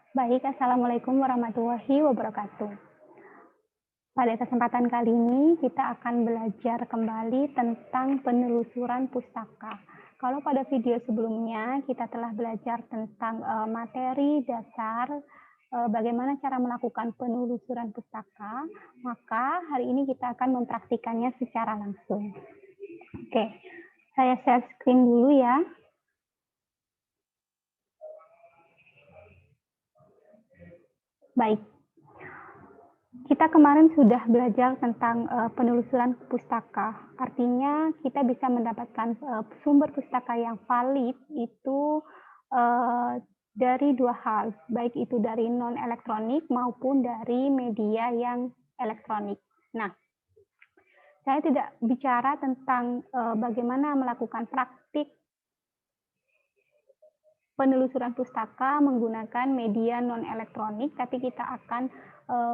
Baik, Assalamualaikum warahmatullahi wabarakatuh. Pada kesempatan kali ini kita akan belajar kembali tentang penelusuran pustaka. Kalau pada video sebelumnya kita telah belajar tentang materi dasar bagaimana cara melakukan penelusuran pustaka, maka hari ini kita akan mempraktikannya secara langsung. Oke, saya share screen dulu ya. Baik, kita kemarin sudah belajar tentang penelusuran pustaka. Artinya kita bisa mendapatkan sumber pustaka yang valid itu dari dua hal, baik itu dari non elektronik maupun dari media yang elektronik. Nah, saya tidak bicara tentang bagaimana melakukan praktik penelusuran pustaka menggunakan media non elektronik, tapi kita akan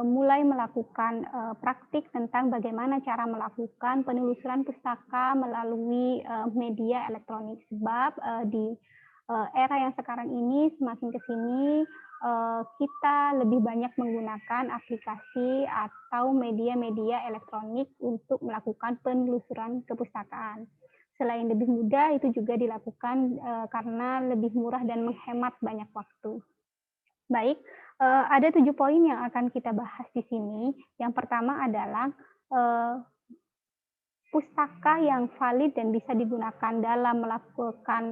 mulai melakukan praktik tentang bagaimana cara melakukan penelusuran pustaka melalui media elektronik. Sebab di era yang sekarang ini semakin ke sini kita lebih banyak menggunakan aplikasi atau media-media elektronik untuk melakukan penelusuran kepustakaan. Selain lebih mudah, itu juga dilakukan karena lebih murah dan menghemat banyak waktu. Baik, ada 7 poin yang akan kita bahas di sini. Yang pertama adalah pustaka yang valid dan bisa digunakan dalam melakukan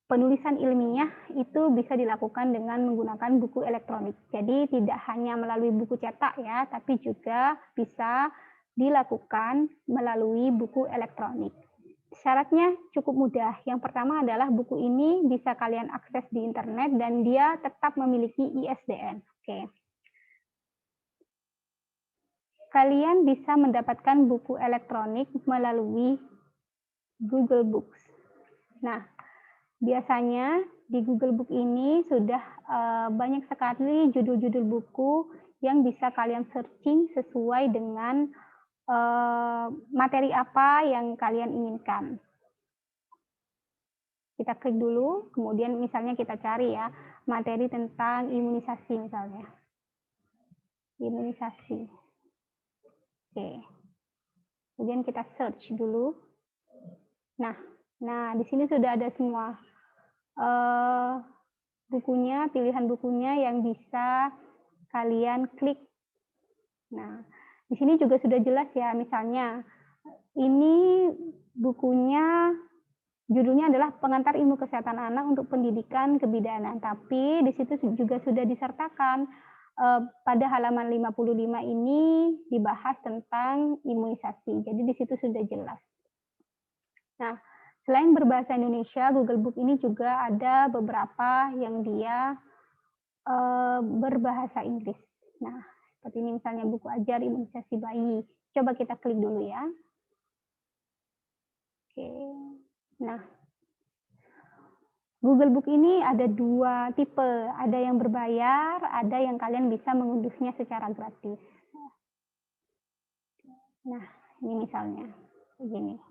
penulisan ilmiah itu bisa dilakukan dengan menggunakan buku elektronik. Jadi tidak hanya melalui buku cetak ya, tapi juga bisa dilakukan melalui buku elektronik. Syaratnya cukup mudah. Yang pertama adalah buku ini bisa kalian akses di internet dan dia tetap memiliki ISBN. Oke. Kalian bisa mendapatkan buku elektronik melalui Google Books. Nah, biasanya di Google Book ini sudah banyak sekali judul-judul buku yang bisa kalian searching sesuai dengan materi apa yang kalian inginkan. Kita klik dulu, kemudian misalnya kita cari ya materi tentang imunisasi misalnya. Imunisasi. Oke. Kemudian kita search dulu. Nah di sini sudah ada semua bukunya, pilihan bukunya yang bisa kalian klik. Nah, di sini juga sudah jelas ya, misalnya ini bukunya judulnya adalah Pengantar Ilmu Kesehatan Anak untuk Pendidikan Kebidanan, tapi di situ juga sudah disertakan pada halaman 55 ini dibahas tentang imunisasi. Jadi di situ sudah jelas. Nah, selain berbahasa Indonesia, Google Book ini juga ada beberapa yang dia berbahasa Inggris. Nah, seperti ini misalnya buku ajar imunisasi bayi. Coba kita klik dulu ya. Oke. Nah, Google Book ini ada dua tipe, ada yang berbayar, ada yang kalian bisa mengunduhnya secara gratis. Nah, ini misalnya begini.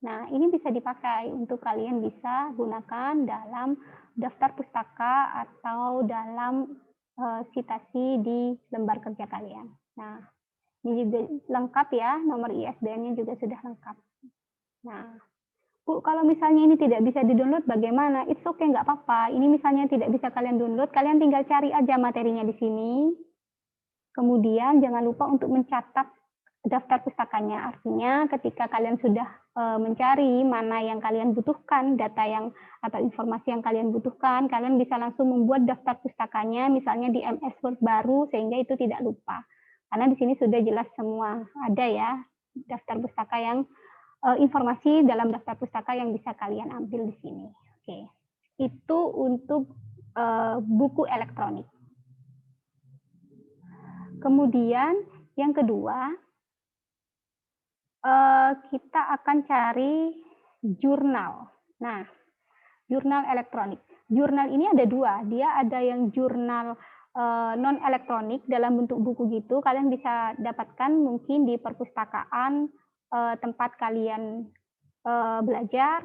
Nah, ini bisa dipakai untuk kalian bisa gunakan dalam daftar pustaka atau dalam citasi di lembar kerja kalian. Nah, ini juga lengkap ya, nomor ISBN-nya juga sudah lengkap. Nah, Bu, kalau misalnya ini tidak bisa di-download bagaimana? It's okay, nggak apa-apa. Ini misalnya tidak bisa kalian download, kalian tinggal cari aja materinya di sini. Kemudian jangan lupa untuk mencatat daftar pustakanya. Artinya ketika kalian sudah mencari mana yang kalian butuhkan, data yang atau informasi yang kalian butuhkan, kalian bisa langsung membuat daftar pustakanya misalnya di MS Word baru sehingga itu tidak lupa. Karena di sini sudah jelas semua, ada ya daftar pustaka yang informasi dalam daftar pustaka yang bisa kalian ambil di sini. Oke. Itu untuk buku elektronik. Kemudian yang kedua, kita akan cari jurnal. Nah, jurnal elektronik. Jurnal ini ada dua, dia ada yang jurnal non elektronik dalam bentuk buku gitu, kalian bisa dapatkan mungkin di perpustakaan tempat kalian belajar,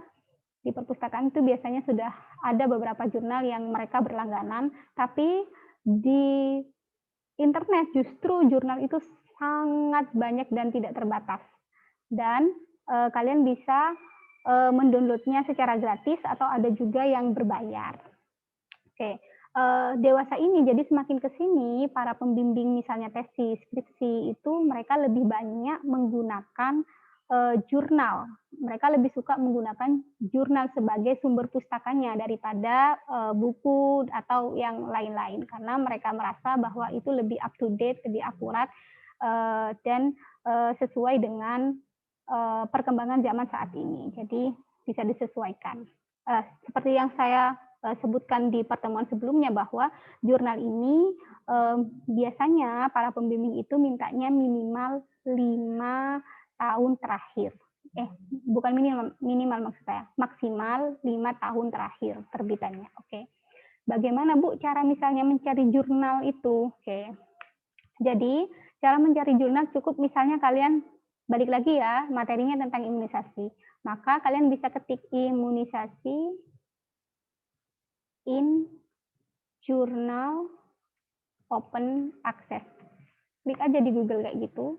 Di perpustakaan itu biasanya sudah ada beberapa jurnal yang mereka berlangganan, tapi di internet justru jurnal itu sangat banyak dan tidak terbatas. Dan kalian bisa mendownloadnya secara gratis atau ada juga yang berbayar. Oke, dewasa ini jadi semakin ke sini para pembimbing misalnya tesis, skripsi itu mereka lebih banyak menggunakan jurnal. Mereka lebih suka menggunakan jurnal sebagai sumber pustakanya daripada buku atau yang lain-lain karena mereka merasa bahwa itu lebih up to date, lebih akurat dan sesuai dengan perkembangan zaman saat ini. Jadi bisa disesuaikan. Seperti yang saya sebutkan di pertemuan sebelumnya bahwa jurnal ini biasanya para pembimbing itu mintanya minimal 5 tahun terakhir. Bukan minimal maksud saya, maksimal 5 tahun terakhir terbitannya. Oke. Bagaimana Bu cara misalnya mencari jurnal itu? Oke. Jadi cara mencari jurnal cukup misalnya kalian balik lagi ya materinya tentang imunisasi. Maka kalian bisa ketik imunisasi in journal open access. Klik aja di Google kayak gitu.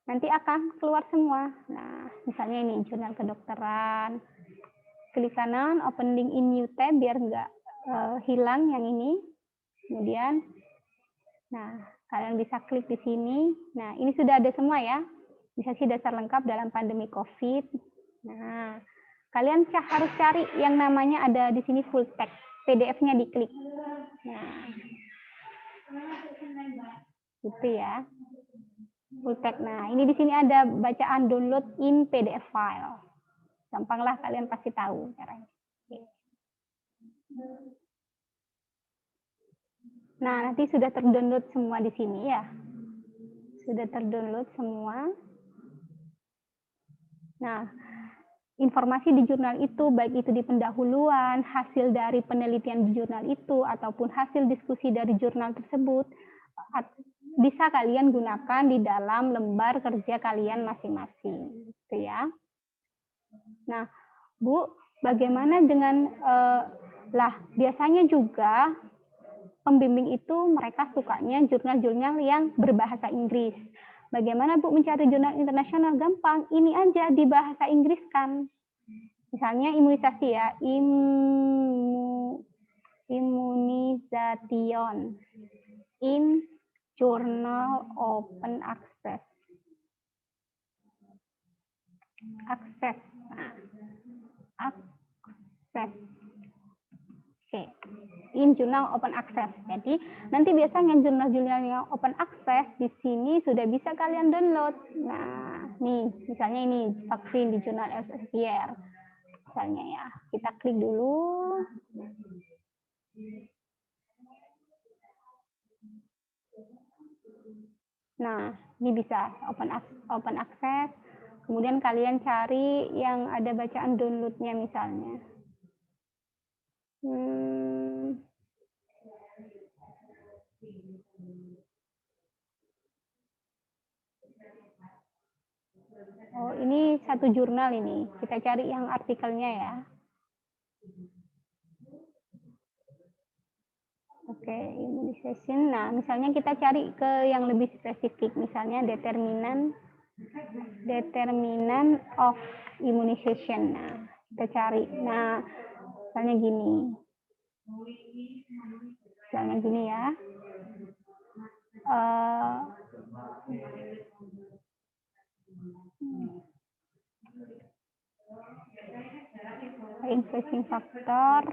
Nanti akan keluar semua. Nah, misalnya ini jurnal kedokteran. Klik kanan, open link in new tab biar nggak hilang yang ini. Kemudian, nah kalian bisa klik di sini. Nah, ini sudah ada semua ya. Imunisasi dasar lengkap dalam pandemi COVID. Nah, kalian harus cari yang namanya ada di sini full text. PDF-nya diklik. Nah, gitu ya. Full text. Nah, ini di sini ada bacaan download in PDF file. Gampanglah kalian pasti tahu caranya. Nah, nanti sudah terdownload semua di sini ya. Sudah terdownload semua. Nah, informasi di jurnal itu, baik itu di pendahuluan, hasil dari penelitian di jurnal itu, ataupun hasil diskusi dari jurnal tersebut, bisa kalian gunakan di dalam lembar kerja kalian masing-masing. Gitu ya. Nah, Bu, bagaimana dengan, biasanya juga pembimbing itu mereka sukanya jurnal-jurnal yang berbahasa Inggris. Bagaimana Bu mencari jurnal internasional? Gampang, ini aja di bahasa Inggris kan. Misalnya imunisasi ya, immunization in journal open access. Access. Oke. In journal open access. Jadi nanti biasanya jurnal-jurnal yang open access di sini sudah bisa kalian download. Nah, nih misalnya ini vaksin di jurnal Elsevier. Misalnya ya, kita klik dulu. Nah, ini bisa open access. Kemudian kalian cari yang ada bacaan downloadnya misalnya. Oh, ini satu jurnal ini. Kita cari yang artikelnya ya. Oke, immunization. Nah, misalnya kita cari ke yang lebih spesifik, misalnya determinan of immunization. Nah, kita cari. Nah, misalnya gini. Misalnya gini ya. Influencing factor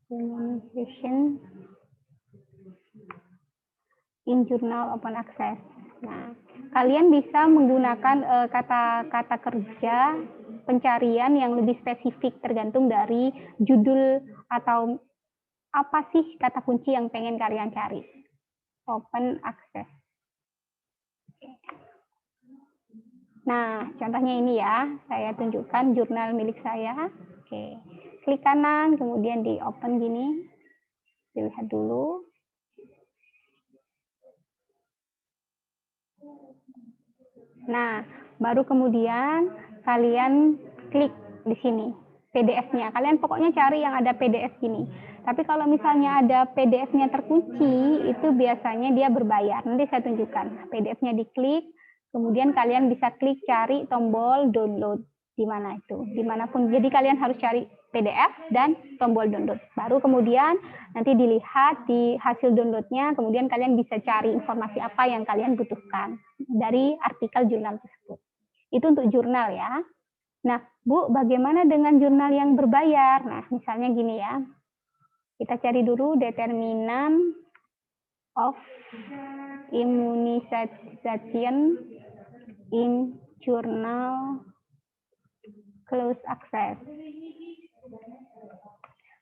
immunization in journal open access. Nah, kalian bisa menggunakan kata-kata kerja pencarian yang lebih spesifik tergantung dari judul atau apa sih kata kunci yang pengen kalian cari. Open access. Nah, contohnya ini ya, saya tunjukkan jurnal milik saya. Oke, klik kanan, kemudian di open gini. Dilihat dulu. Nah, baru kemudian kalian klik di sini PDF-nya. Kalian pokoknya cari yang ada PDF gini. Tapi kalau misalnya ada PDF-nya terkunci, itu biasanya dia berbayar. Nanti saya tunjukkan. PDF-nya diklik, kemudian kalian bisa klik cari tombol download. Di mana itu? Dimanapun. Jadi kalian harus cari PDF dan tombol download. Baru kemudian nanti dilihat di hasil downloadnya, kemudian kalian bisa cari informasi apa yang kalian butuhkan dari artikel jurnal tersebut. Itu untuk jurnal ya. Nah, Bu, bagaimana dengan jurnal yang berbayar? Nah, misalnya gini ya. Kita cari dulu determinan of immunization in journal closed access.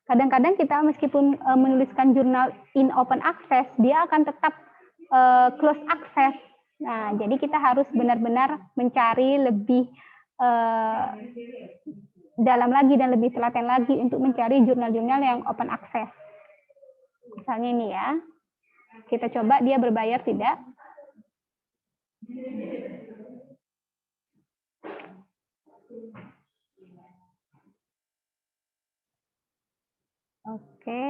Kadang-kadang kita meskipun menuliskan jurnal in open access, dia akan tetap closed access. Nah, jadi kita harus benar-benar mencari lebih dalam lagi dan lebih telaten lagi untuk mencari jurnal-jurnal yang open access. Misalnya ini ya, kita coba dia berbayar tidak. Oke.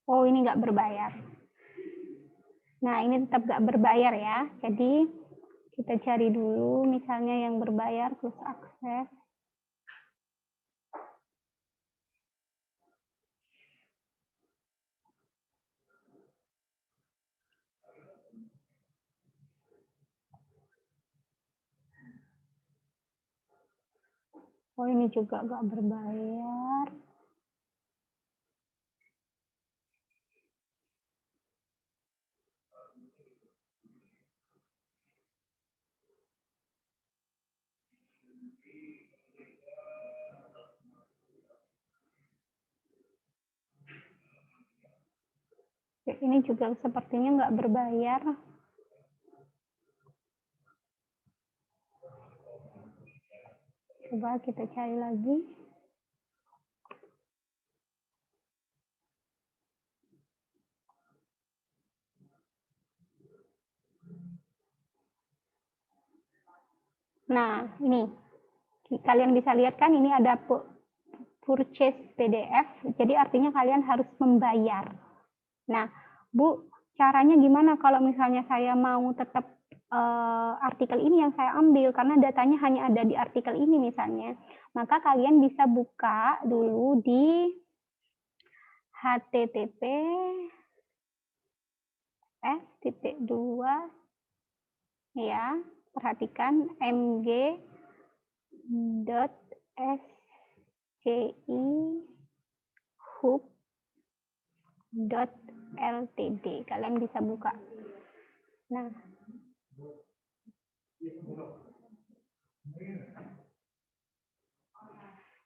Oh, ini nggak berbayar. Nah, ini tetap nggak berbayar ya. Jadi, kita cari dulu misalnya yang berbayar plus akses. Oh, ini juga nggak berbayar. Ini juga sepertinya nggak berbayar. Coba kita cari lagi. Nah, ini. Kalian bisa lihat kan ini ada purchase PDF. Jadi artinya kalian harus membayar. Nah, Bu, caranya gimana kalau misalnya saya mau tetap artikel ini yang saya ambil karena datanya hanya ada di artikel ini misalnya, maka kalian bisa buka dulu di https://2 ya, perhatikan mg.scihub.ltd. Kalian bisa buka. Nah,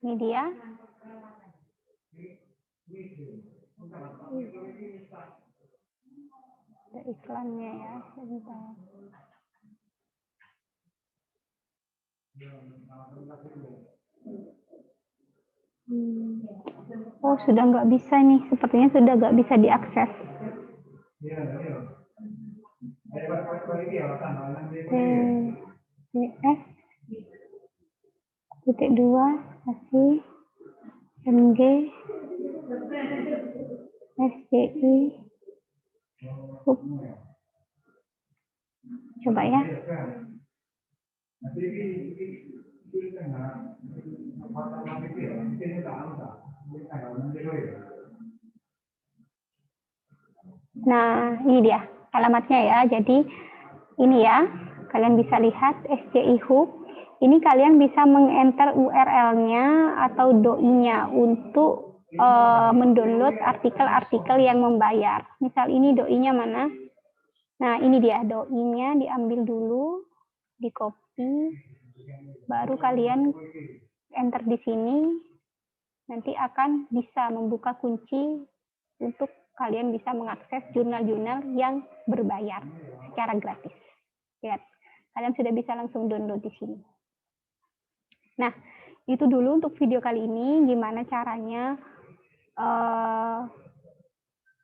ini dia. Ada iklannya ya, sebentar. Oh, sudah nggak bisa nih. Sepertinya sudah nggak bisa diakses. TS-2 kasih MG SCI hub. Coba ya. Nah, ini dia alamatnya ya. Jadi ini ya, kalian bisa lihat SCI Hub. Ini kalian bisa mengenter URL-nya atau doi-nya untuk mendownload artikel-artikel yang membayar. Misal ini doi-nya mana? Nah, ini dia doi-nya, diambil dulu, di copy, baru kalian enter di sini. Nanti akan bisa membuka kunci untuk kalian bisa mengakses jurnal-jurnal yang berbayar secara gratis. Lihat, kalian sudah bisa langsung download di sini. Nah, itu dulu untuk video kali ini, gimana caranya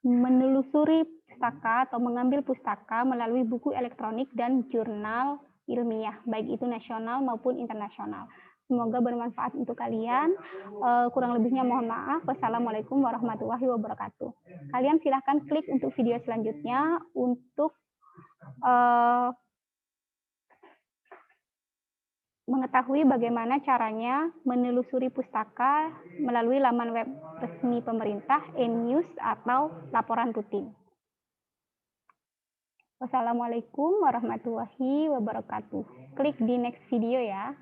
menelusuri pustaka atau mengambil pustaka melalui buku elektronik dan jurnal ilmiah, baik itu nasional maupun internasional. Semoga bermanfaat untuk kalian. Kurang lebihnya mohon maaf. Wassalamualaikum warahmatullahi wabarakatuh. Kalian silahkan klik untuk video selanjutnya untuk mengetahui bagaimana caranya menelusuri pustaka melalui laman web resmi pemerintah, e-news, atau laporan rutin. Wassalamualaikum warahmatullahi wabarakatuh. Klik di next video ya.